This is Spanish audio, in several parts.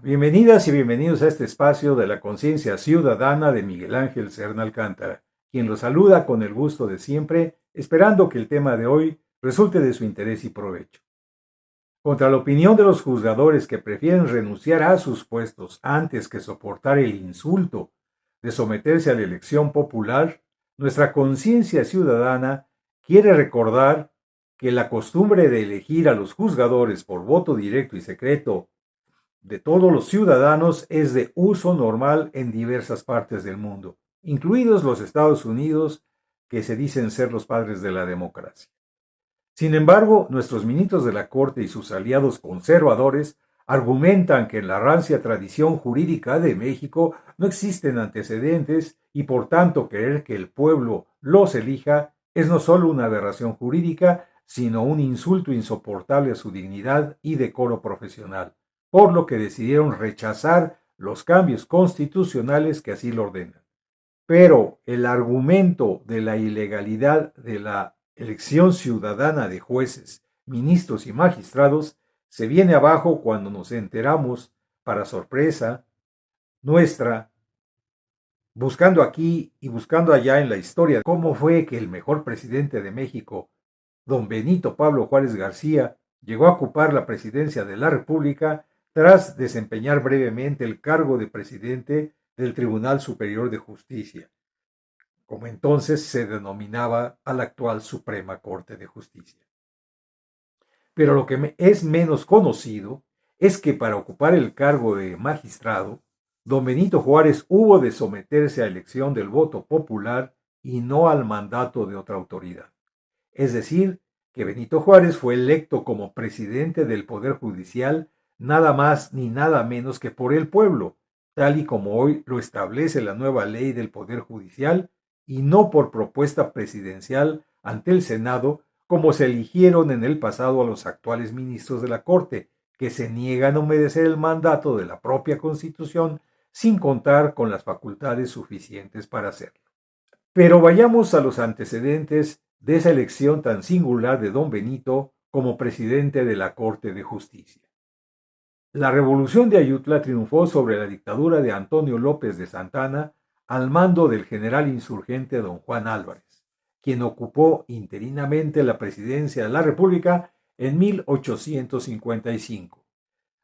Bienvenidas y bienvenidos a este espacio de la conciencia ciudadana de Miguel Ángel Serna Alcántara, quien los saluda con el gusto de siempre, esperando que el tema de hoy resulte de su interés y provecho. Contra la opinión de los juzgadores que prefieren renunciar a sus puestos antes que soportar el insulto de someterse a la elección popular, nuestra conciencia ciudadana quiere recordar que la costumbre de elegir a los juzgadores por voto directo y secreto de todos los ciudadanos es de uso normal en diversas partes del mundo, incluidos los Estados Unidos, que se dicen ser los padres de la democracia. Sin embargo, nuestros ministros de la Corte y sus aliados conservadores argumentan que en la rancia tradición jurídica de México no existen antecedentes y por tanto querer que el pueblo los elija es no solo una aberración jurídica, sino un insulto insoportable a su dignidad y decoro profesional, por lo que decidieron rechazar los cambios constitucionales que así lo ordenan. Pero el argumento de la ilegalidad de la elección ciudadana de jueces, ministros y magistrados se viene abajo cuando nos enteramos, para sorpresa nuestra, buscando aquí y buscando allá en la historia, cómo fue que el mejor presidente de México, don Benito Pablo Juárez García, llegó a ocupar la presidencia de la República tras desempeñar brevemente el cargo de presidente del Tribunal Superior de Justicia, como entonces se denominaba a la actual Suprema Corte de Justicia. Pero lo que es menos conocido es que para ocupar el cargo de magistrado, don Benito Juárez hubo de someterse a elección del voto popular y no al mandato de otra autoridad. Es decir, que Benito Juárez fue electo como presidente del Poder Judicial nada más ni nada menos que por el pueblo, tal y como hoy lo establece la nueva ley del Poder Judicial, y no por propuesta presidencial ante el Senado, como se eligieron en el pasado a los actuales ministros de la Corte, que se niegan a obedecer el mandato de la propia Constitución sin contar con las facultades suficientes para hacerlo. Pero vayamos a los antecedentes de esa elección tan singular de don Benito como presidente de la Corte de Justicia. La revolución de Ayutla triunfó sobre la dictadura de Antonio López de Santana al mando del general insurgente don Juan Álvarez, quien ocupó interinamente la presidencia de la República en 1855.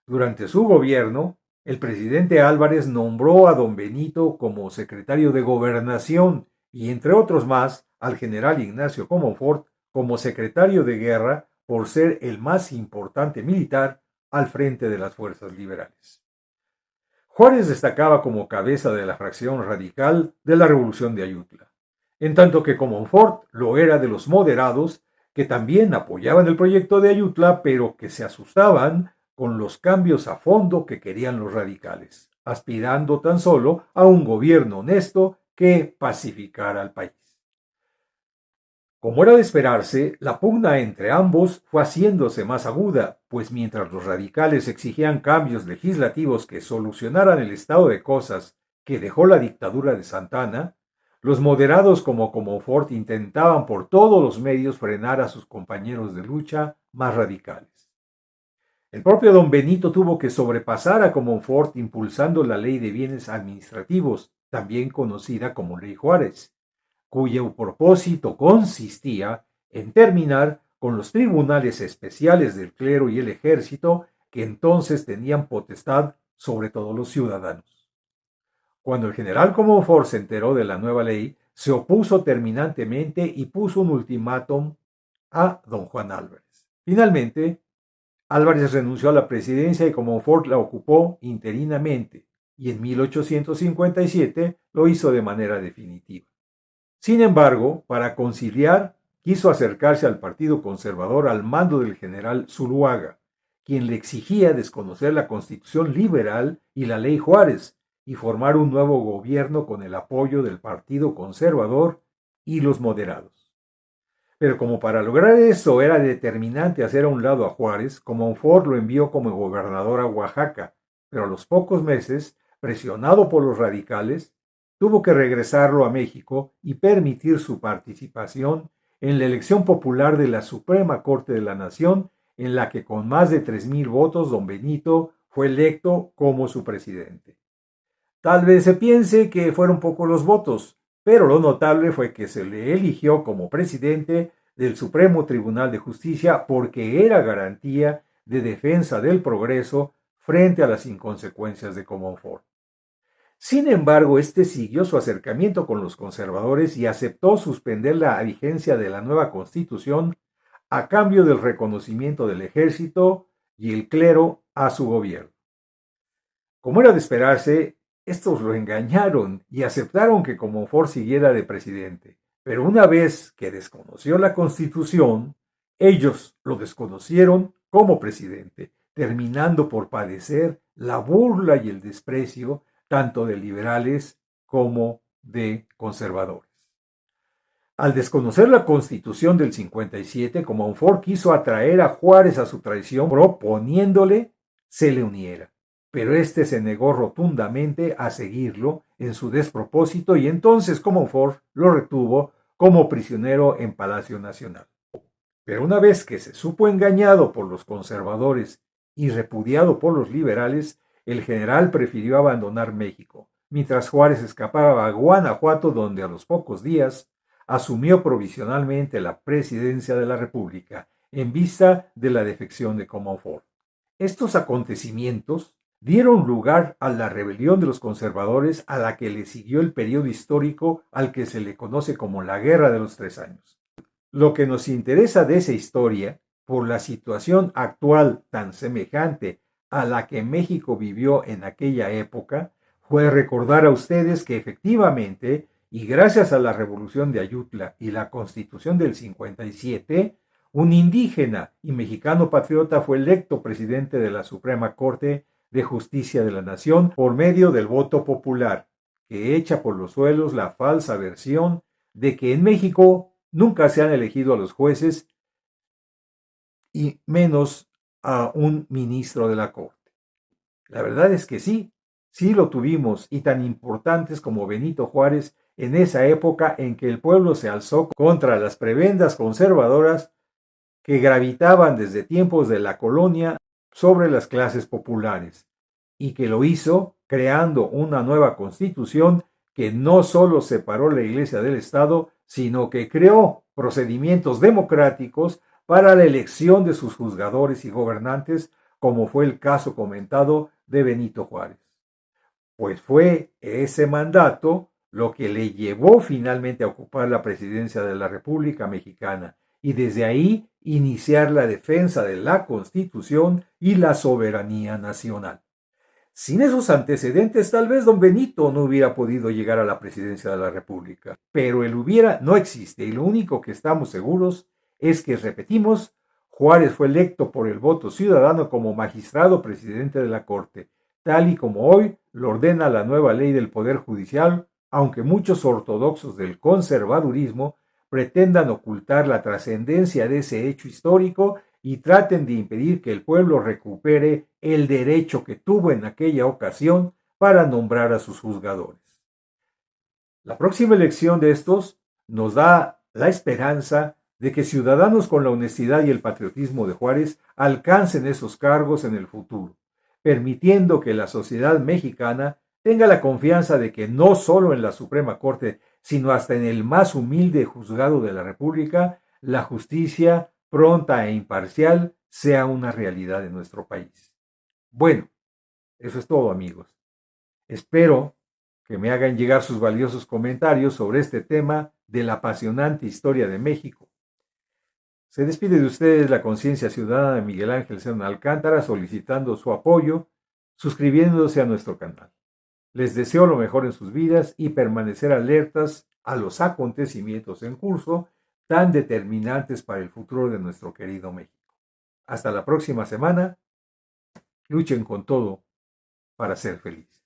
Durante su gobierno, el presidente Álvarez nombró a don Benito como secretario de Gobernación y, entre otros más, al general Ignacio Comonfort como secretario de Guerra por ser el más importante militar al frente de las fuerzas liberales. Juárez destacaba como cabeza de la fracción radical de la Revolución de Ayutla, en tanto que Comonfort lo era de los moderados, que también apoyaban el proyecto de Ayutla, pero que se asustaban con los cambios a fondo que querían los radicales, aspirando tan solo a un gobierno honesto que pacificara al país. Como era de esperarse, la pugna entre ambos fue haciéndose más aguda, pues mientras los radicales exigían cambios legislativos que solucionaran el estado de cosas que dejó la dictadura de Santana, los moderados como Comonfort intentaban por todos los medios frenar a sus compañeros de lucha más radicales. El propio don Benito tuvo que sobrepasar a Comonfort impulsando la Ley de Bienes Administrativos, también conocida como Ley Juárez, cuyo propósito consistía en terminar con los tribunales especiales del clero y el ejército, que entonces tenían potestad sobre todos los ciudadanos. Cuando el general Comonfort se enteró de la nueva ley, se opuso terminantemente y puso un ultimátum a don Juan Álvarez. Finalmente, Álvarez renunció a la presidencia y Comonfort la ocupó interinamente, y en 1857 lo hizo de manera definitiva. Sin embargo, para conciliar, quiso acercarse al Partido Conservador al mando del general Zuluaga, quien le exigía desconocer la Constitución liberal y la Ley Juárez y formar un nuevo gobierno con el apoyo del Partido Conservador y los moderados. Pero como para lograr eso era determinante hacer a un lado a Juárez, Comonfort lo envió como gobernador a Oaxaca, pero a los pocos meses, presionado por los radicales, tuvo que regresarlo a México y permitir su participación en la elección popular de la Suprema Corte de la Nación, en la que con más de 3,000 votos don Benito fue electo como su presidente. Tal vez se piense que fueron pocos los votos, pero lo notable fue que se le eligió como presidente del Supremo Tribunal de Justicia porque era garantía de defensa del progreso frente a las inconsecuencias de Comonfort. Sin embargo, este siguió su acercamiento con los conservadores y aceptó suspender la vigencia de la nueva constitución a cambio del reconocimiento del ejército y el clero a su gobierno. Como era de esperarse, estos lo engañaron y aceptaron que Comonfort siguiera de presidente. Pero una vez que desconoció la Constitución, ellos lo desconocieron como presidente, terminando por padecer la burla y el desprecio tanto de liberales como de conservadores. Al desconocer la Constitución del 57, Comonfort quiso atraer a Juárez a su traición proponiéndole se le uniera, pero este se negó rotundamente a seguirlo en su despropósito y entonces Comonfort lo retuvo como prisionero en Palacio Nacional. Pero una vez que se supo engañado por los conservadores y repudiado por los liberales, el general prefirió abandonar México, mientras Juárez escapaba a Guanajuato, donde a los pocos días asumió provisionalmente la presidencia de la República en vista de la defección de Comonfort. Estos acontecimientos dieron lugar a la rebelión de los conservadores, a la que le siguió el periodo histórico al que se le conoce como la Guerra de los 3 años. Lo que nos interesa de esa historia, por la situación actual tan semejante a la que México vivió en aquella época, fue recordar a ustedes que efectivamente, y gracias a la Revolución de Ayutla y la Constitución del 57, un indígena y mexicano patriota fue electo presidente de la Suprema Corte de Justicia de la Nación por medio del voto popular, que echa por los suelos la falsa versión de que en México nunca se han elegido a los jueces y menos a un ministro de la Corte. La verdad es que sí, sí lo tuvimos, y tan importantes como Benito Juárez en esa época en que el pueblo se alzó contra las prebendas conservadoras que gravitaban desde tiempos de la colonia sobre las clases populares, y que lo hizo creando una nueva constitución que no solo separó la Iglesia del Estado, sino que creó procedimientos democráticos para la elección de sus juzgadores y gobernantes, como fue el caso comentado de Benito Juárez. Pues fue ese mandato lo que le llevó finalmente a ocupar la presidencia de la República Mexicana y desde ahí iniciar la defensa de la Constitución y la soberanía nacional. Sin esos antecedentes, tal vez don Benito no hubiera podido llegar a la presidencia de la República, pero el hubiera no existe y lo único que estamos seguros es que, repetimos, Juárez fue electo por el voto ciudadano como magistrado presidente de la Corte, tal y como hoy lo ordena la nueva ley del Poder Judicial, aunque muchos ortodoxos del conservadurismo pretendan ocultar la trascendencia de ese hecho histórico y traten de impedir que el pueblo recupere el derecho que tuvo en aquella ocasión para nombrar a sus juzgadores. La próxima elección de estos nos da la esperanza de que ciudadanos con la honestidad y el patriotismo de Juárez alcancen esos cargos en el futuro, permitiendo que la sociedad mexicana tenga la confianza de que no solo en la Suprema Corte, sino hasta en el más humilde juzgado de la República, la justicia pronta e imparcial sea una realidad en nuestro país. Bueno, eso es todo, amigos. Espero que me hagan llegar sus valiosos comentarios sobre este tema de la apasionante historia de México. Se despide de ustedes la conciencia ciudadana de Miguel Ángel Serna Alcántara, solicitando su apoyo, suscribiéndose a nuestro canal. Les deseo lo mejor en sus vidas y permanecer alertas a los acontecimientos en curso tan determinantes para el futuro de nuestro querido México. Hasta la próxima semana. Luchen con todo para ser felices.